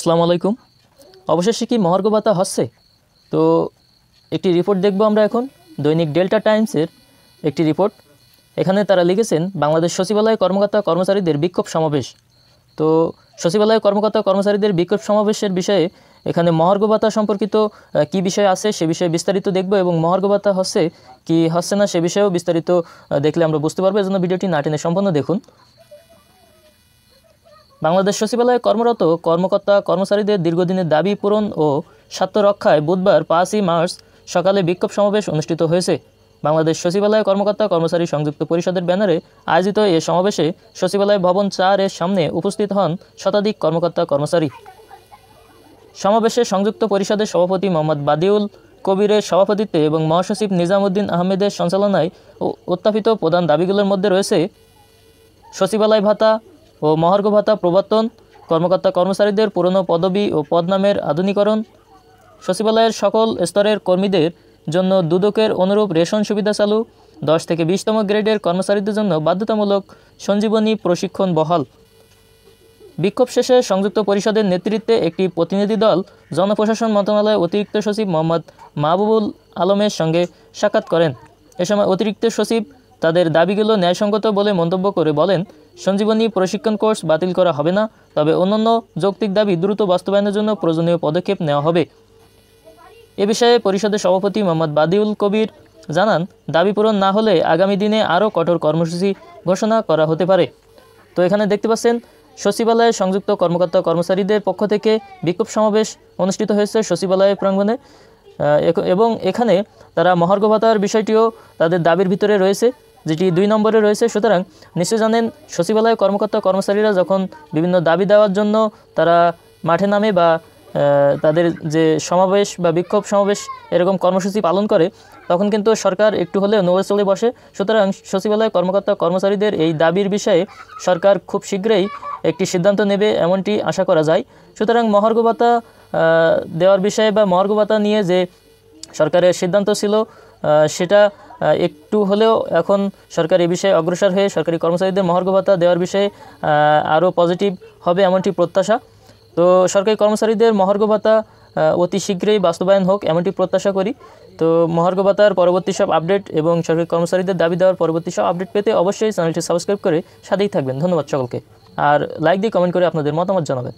আসসালামু আলাইকুম। অবশেষে কি মহার্ঘ ভাতা হচ্ছে? তো একটি রিপোর্ট দেখব আমরা এখন। দৈনিক ডেল্টা টাইমসের একটি রিপোর্ট। এখানে তারা লিখেছেন বাংলাদেশ সচিবালয় কর্মকর্তা কর্মচারীদের বিক্ষোভ সমাবেশ। তো সচিবালয় কর্মকর্তা কর্মচারীদের বিক্ষোভ সমাবেশের বিষয়ে এখানে মহার্ঘ ভাতা সম্পর্কিত কি বিষয় আছে সে বিষয়ে বিস্তারিত দেখব এবং মহার্ঘ ভাতা হচ্ছে কি হচ্ছে না সে বিষয়েও বিস্তারিত দেখলে আমরা বুঝতে পারবো। এজন্য ভিডিওটি না টেনে সম্পূর্ণ দেখুন। বাংলাদেশ সচিবালয়ে কর্মরত কর্মকর্তা কর্মচারীদের দীর্ঘদিনের দাবি পূরণ ও স্বার্থ রক্ষায় বুধবার 5ই মার্চ সকালে বিক্ষোভ সমাবেশ অনুষ্ঠিত হয়েছে। বাংলাদেশ সচিবালয় কর্মকর্তা কর্মচারী সংযুক্ত পরিষদের ব্যানারে আয়োজিত এ সমাবেশে সচিবালয় ভবন 4-এর সামনে উপস্থিত হন শতাধিক কর্মকর্তা কর্মচারী। সমাবেশে সংযুক্ত পরিষদের সভাপতি মোহাম্মদ বাদিউল কবিরের সভাপতিত্বে এবং মহাসচিব নিজামুদ্দিন আহমেদের সঞ্চালনায় উত্থাপিত প্রধান দাবিগুলোর মধ্যে রয়েছে সচিবালয় ভাতা ও মহার্ঘ ভাতা প্রবর্তন, কর্মকর্তা কর্মচারীদের পুরনো পদবি ও পদনামের আধুনিকরণ, সচিবালয়ের সকল স্তরের কর্মীদের জন্য দুদকের অনুরূপ রেশন সুবিধা চালু, 10 থেকে 20তম গ্রেডের কর্মচারীদের জন্য বাধ্যতামূলক সঞ্জীবনী প্রশিক্ষণ বহাল। বিক্ষোভ শেষে সংযুক্ত পরিষদের নেতৃত্বে একটি প্রতিনিধি দল জনপ্রশাসন মন্ত্রণালয়ের অতিরিক্ত সচিব মোহাম্মদ মাহবুবুল আলমের সঙ্গে সাক্ষাৎ করেন। এ সময় অতিরিক্ত সচিব তাদের দাবিগুলো ন্যায়সঙ্গত বলে মন্তব্য করে বলেন, সঞ্জীবনী প্রশিক্ষণ কোর্স বাতিল করা হবে না, তবে অন্যান্য যৌক্তিক দাবি দ্রুত বাস্তবায়নের জন্য প্রয়োজনীয় পদক্ষেপ নেওয়া হবে। এ বিষয়ে পরিষদের সভাপতি মোহাম্মদ বাদিউল কবির জানান, দাবি পূরণ না হলে আগামী দিনে আরও কঠোর কর্মসূচি ঘোষণা করা হতে পারে। তো এখানে দেখতে পাচ্ছেন সচিবালয়ে সংযুক্ত কর্মকর্তা কর্মচারীদের পক্ষ থেকে বিক্ষোভ সমাবেশ অনুষ্ঠিত হয়েছে সচিবালয় প্রাঙ্গণে এবং এখানে তারা মহার্ঘ ভাতার বিষয়টিও তাদের দাবির ভিতরে রয়েছে, যেটি 2 নম্বরে রয়েছে। সুতরাং নিশ্চয় জানেন সচিবালয় কর্মকর্তা কর্মচারীরা যখন বিভিন্ন দাবি দেওয়ার জন্য তারা মাঠে নামে বা তাদের যে সমাবেশ বা বিক্ষোভ সমাবেশ এরকম কর্মসূচি পালন করে, তখন কিন্তু সরকার একটু হলেও নড়ে চড়ে বসে। সুতরাং সচিবালয় কর্মকর্তা কর্মচারীদের এই দাবির বিষয়ে সরকার খুব শীঘ্রই একটি সিদ্ধান্ত নেবে এমনটি আশা করা যায়। সুতরাং মহার্ঘ ভাতা দেওয়ার বিষয়ে বা মহার্ঘ ভাতা নিয়ে যে সরকারের সিদ্ধান্ত ছিল সেটা একটু হলেও এখন সরকার এই বিষয়ে অগ্রসর হয়ে সরকারি কর্মচারীদের মহার্ঘ ভাতা দেওয়ার বিষয়ে আরও পজিটিভ হবে এমনটি প্রত্যাশা। তো সরকারি কর্মচারীদের মহার্ঘ ভাতা অতি শীঘ্রই বাস্তবায়ন হোক এমনটি প্রত্যাশা করি। তো মহার্ঘ ভাতার পরবর্তী সব আপডেট এবং সরকারি কর্মচারীদের দাবি দেওয়ার পরবর্তী সব আপডেট পেতে অবশ্যই চ্যানেলটি সাবস্ক্রাইব করে সাথেই থাকবেন। ধন্যবাদ সকলকে। আর লাইক দিয়ে কমেন্ট করে আপনাদের মতামত জানাবেন।